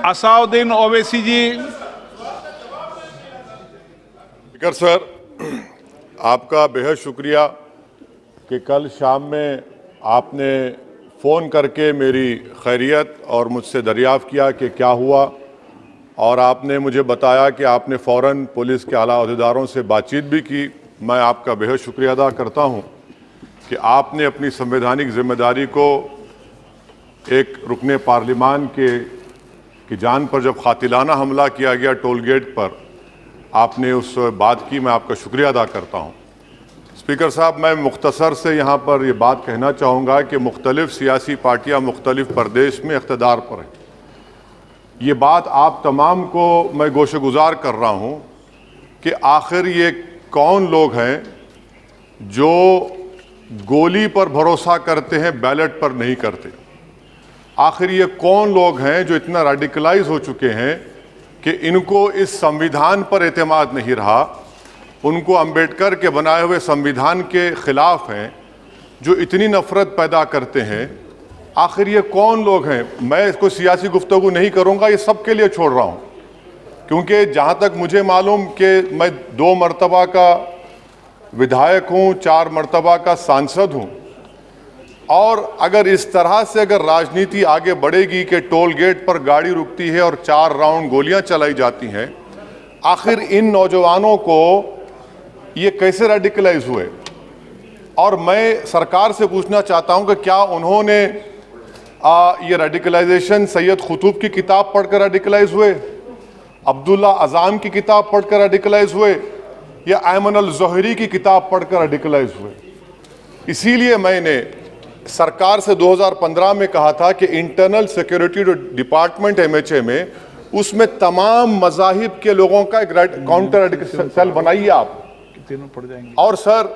असाउद्दीन ओवैसी जी। Speaker sir, आपका बेहद शुक्रिया कि कल शाम में आपने फ़ोन करके मेरी खैरियत और मुझसे दरियाफ़्त किया कि क्या हुआ, और आपने मुझे बताया कि आपने फ़ौरन पुलिस के आला अहदेदारों से बातचीत भी की। मैं आपका बेहद शुक्रिया अदा करता हूं कि आपने अपनी संवैधानिक जिम्मेदारी को एक रुकने पार्लिमान की जान पर जब कातिलाना हमला किया गया टोल गेट पर, आपने उस बात की। मैं आपका शुक्रिया अदा करता हूं। स्पीकर साहब, मैं मुख्तसर से यहाँ पर ये बात कहना चाहूँगा कि मुख्तलिफ़ सियासी पार्टियाँ मुख्तलिफ़ प्रदेश में इक़्तिदार पर हैं। ये बात आप तमाम को मैं गोशगुजार कर रहा हूँ कि आखिर ये कौन लोग हैं जो गोली पर भरोसा करते हैं, बैलेट पर नहीं करते। आखिर ये कौन लोग हैं जो इतना रेडिकलाइज हो चुके हैं कि इनको इस संविधान पर एतमाद नहीं रहा, उनको अंबेडकर के बनाए हुए संविधान के खिलाफ हैं, जो इतनी नफरत पैदा करते हैं। आखिर ये कौन लोग हैं? मैं इसको सियासी गुफ्तगू नहीं करूंगा, ये सबके लिए छोड़ रहा हूं, क्योंकि जहां तक मुझे मालूम कि मैं 2 मरतबा का विधायक हूं, 4 मरतबा का सांसद हूं, और अगर इस तरह से अगर राजनीति आगे बढ़ेगी कि टोल गेट पर गाड़ी रुकती है और 4 राउंड गोलियां चलाई जाती हैं, आखिर इन नौजवानों को ये कैसे रेडिकलाइज हुए? और मैं सरकार से पूछना चाहता हूं कि क्या उन्होंने ये रेडिकलाइजेशन सैयद कुतुब की किताब पढ़कर रेडिकलाइज हुए, अब्दुल्ला अज़ाम की किताब पढ़कर रेडिकलाइज हुए, या अयमन अल ज़ोहरी की किताब पढ़कर रेडिकलाइज हुए? इसीलिए मैंने सरकार से 2015 में कहा था कि इंटरनल सिक्योरिटी डिपार्टमेंट MHA में, उसमें तमाम मज़ाहिब के लोगों का एक काउंटर सेल बनाइए आप। और सर,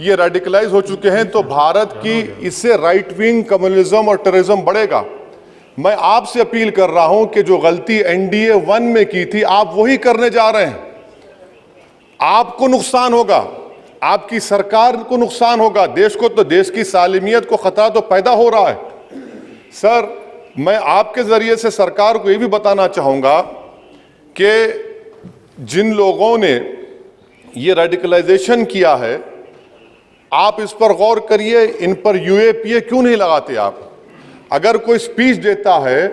ये रेडिकलाइज हो चुके हैं तो भारत की इससे राइट विंग कम्युनिज्म और टेररिज्म बढ़ेगा। मैं आपसे अपील कर रहा हूं कि जो गलती NDA 1 में की थी, आप वही करने जा रहे हैं। आपको नुकसान होगा, आपकी सरकार को नुकसान होगा, देश को तो, देश की सालिमियत को खतरा तो पैदा हो रहा है। सर, मैं आपके जरिए से सरकार को यह भी बताना चाहूंगा कि जिन लोगों ने ये रेडिकलाइजेशन किया है, आप इस पर गौर करिए, इन पर UAPA क्यों नहीं लगाते आप? अगर कोई स्पीच देता है,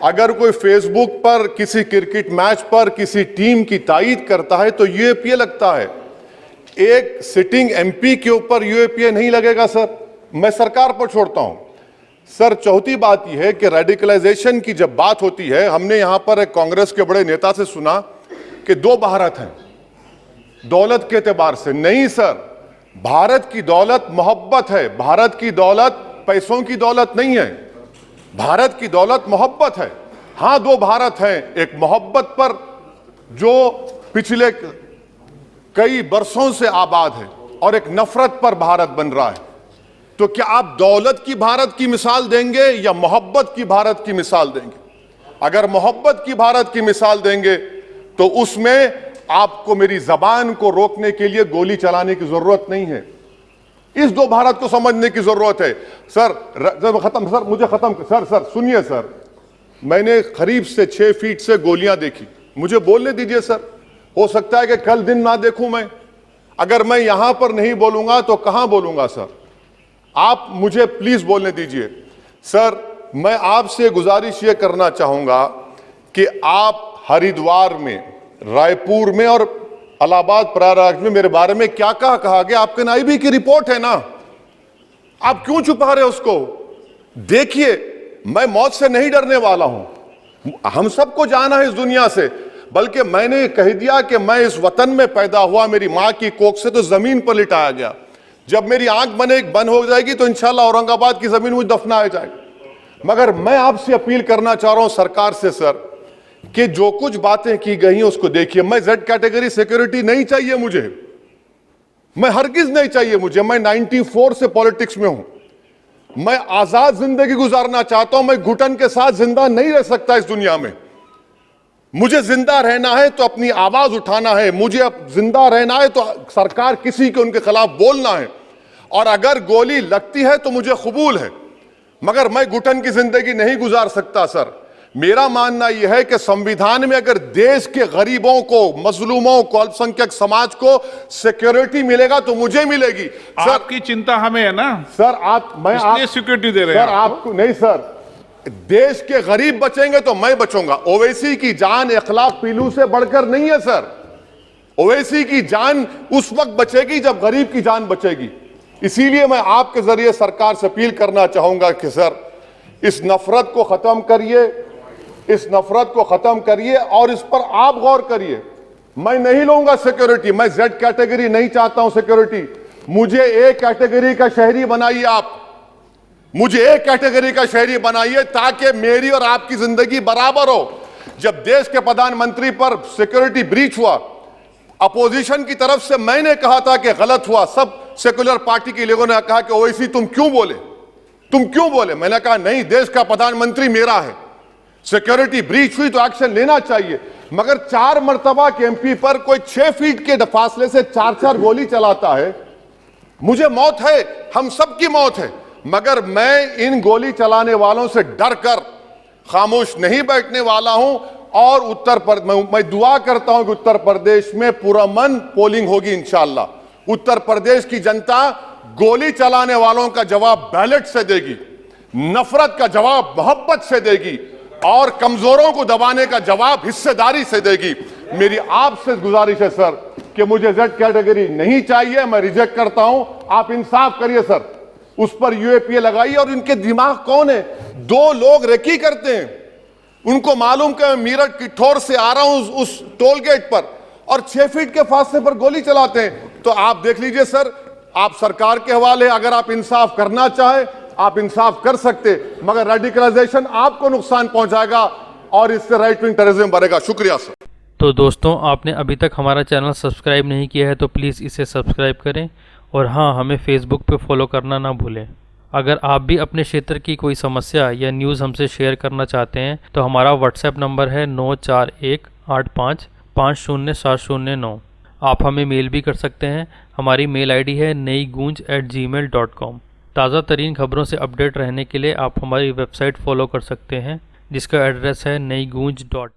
अगर कोई फेसबुक पर किसी क्रिकेट मैच पर किसी टीम की तायीद करता है तो UAPA लगता है। एक सिटिंग MP के ऊपर UAPA नहीं लगेगा सर। मैं सरकार पर छोड़ता हूं। सर, चौथी बात यह है कि रेडिकलाइजेशन की जब बात होती है, हमने यहां पर एक कांग्रेस के बड़े नेता से सुना कि 2 भारत हैं दौलत के एतबार से। नहीं सर, भारत की दौलत मोहब्बत है। भारत की दौलत पैसों की दौलत नहीं है, भारत की दौलत मोहब्बत है। हां, 2 भारत हैं, एक मोहब्बत पर जो पिछले कई बरसों से आबाद है, और एक नफरत पर भारत बन रहा है। तो क्या आप दौलत की भारत की मिसाल देंगे या मोहब्बत की भारत की मिसाल देंगे? अगर मोहब्बत की भारत की मिसाल देंगे तो उसमें आपको मेरी जबान को रोकने के लिए गोली चलाने की जरूरत नहीं है। इस 2 भारत को समझने की जरूरत है। सर, खत्म सर, मुझे खत्म सर सुनिए सर, मैंने करीब से 6 फीट से गोलियां देखी, मुझे बोलने दीजिए सर। हो सकता है कि कल दिन ना देखूं मैं। अगर मैं यहां पर नहीं बोलूंगा तो कहां बोलूंगा सर? आप मुझे प्लीज बोलने दीजिए। सर, मैं आपसे गुजारिश ये करना चाहूंगा कि आप हरिद्वार में, रायपुर में और इलाहाबाद प्रयागराज में मेरे बारे में क्या कहा गया? आपके नाईबी की रिपोर्ट है ना, आप क्यों छुपा रहे उसको? देखिए, मैं मौत से नहीं डरने वाला हूं, हम सबको जाना है इस दुनिया से। बल्कि मैंने कह दिया कि मैं इस वतन में पैदा हुआ, मेरी मां की कोख से तो जमीन पर लिटाया गया। जब मेरी आंख बंद हो जाएगी तो इंशाल्लाह औरंगाबाद की जमीन मुझे दफनाया जाएगा। मगर मैं आपसे अपील करना चाह रहा हूं सरकार से सर, कि जो कुछ बातें की गई हैं उसको देखिए। मैं Z कैटेगरी सिक्योरिटी नहीं चाहिए मुझे, मैं हरगिज नहीं चाहिए मुझे। मैं 94 से पॉलिटिक्स में हूं, मैं आजाद जिंदगी गुजारना चाहता हूं। मैं घुटन के साथ जिंदा नहीं रह सकता इस दुनिया में। मुझे जिंदा रहना है तो अपनी आवाज उठाना है, मुझे अब जिंदा रहना है तो सरकार किसी के उनके खिलाफ बोलना है, और अगर गोली लगती है तो मुझे कबूल है, मगर मैं घुटन की जिंदगी नहीं गुजार सकता सर। मेरा मानना यह है कि संविधान में अगर देश के गरीबों को, मजलूमों को, अल्पसंख्यक समाज को सिक्योरिटी मिलेगा तो मुझे मिलेगी। सर, आपकी चिंता हमें है ना सर इसलिए सिक्योरिटी दे रहे हैं सर आपको नहीं सर, देश के गरीब बचेंगे तो मैं बचूंगा। ओवैसी की जान इखलाक पीलू से बढ़कर नहीं है सर। ओवैसी की जान उस वक्त बचेगी जब गरीब की जान बचेगी। इसीलिए मैं आपके जरिए सरकार से अपील करना चाहूंगा कि सर इस नफरत को खत्म करिए, इस नफरत को खत्म करिए और इस पर आप गौर करिए। मैं नहीं लूंगा सिक्योरिटी, मैं जेड कैटेगरी नहीं चाहता हूं सिक्योरिटी। मुझे ए कैटेगरी का शहरी बनाइए, आप मुझे ए कैटेगरी का शहरी बनाइए ताकि मेरी और आपकी जिंदगी बराबर हो। जब देश के प्रधानमंत्री पर सिक्योरिटी ब्रीच हुआ, अपोजिशन की तरफ से मैंने कहा था कि गलत हुआ। सब सेकुलर पार्टी के लोगों ने कहा कि ओवैसी तुम क्यों बोले, तुम क्यों बोले। मैंने कहा नहीं, देश का प्रधानमंत्री मेरा है, सिक्योरिटी ब्रीच हुई तो एक्शन लेना चाहिए। मगर 4 मर्तबा के एमपी पर कोई 6 फीट के फासले से 4-4 गोली चलाता है। मुझे मौत है, हम सब की मौत है, मगर मैं इन गोली चलाने वालों से डर कर खामोश नहीं बैठने वाला हूं। और मैं दुआ करता हूं कि उत्तर प्रदेश में पुरअमन पोलिंग होगी इंशाअल्लाह। उत्तर प्रदेश की जनता गोली चलाने वालों का जवाब बैलेट से देगी, नफरत का जवाब मोहब्बत से देगी और कमजोरों को दबाने का जवाब हिस्सेदारी से देगी। मेरी आपसे गुजारिश है सर कि मुझे जेड कैटेगरी नहीं चाहिए, मैं रिजेक्ट करता हूं। आप इंसाफ करिए सर, उस पर यूएपीए लगाइए। और इनके दिमाग कौन है? 2 लोग रेकी करते हैं, उनको मालूम कि मैं मीरठ किठौर से आ रहा हूं उस टोल गेट पर, और 6 फीट के फासले पर गोली चलाते हैं। तो आप देख लीजिए सर, आप सरकार के हवाले, अगर आप इंसाफ करना चाहे आप इंसाफ कर सकते, मगर रेडिकलाइजेशन आपको नुकसान पहुंचाएगा और इससे राइट विंग टेररिज्म बढ़ेगा। शुक्रिया सर। तो दोस्तों, आपने अभी तक हमारा चैनल सब्सक्राइब नहीं किया है तो प्लीज़ इसे सब्सक्राइब करें और हाँ, हमें फेसबुक पे फॉलो करना ना भूलें। अगर आप भी अपने क्षेत्र की कोई समस्या या न्यूज़ हमसे शेयर करना चाहते हैं तो हमारा व्हाट्सएप नंबर है 9418550709। आप हमें मेल भी कर सकते हैं। हमारी मेल आईडी है neigunj@gmail.com। ताज़ा तरीन खबरों से अपडेट रहने के लिए आप हमारी वेबसाइट फॉलो कर सकते हैं जिसका एड्रेस है neigунj.in।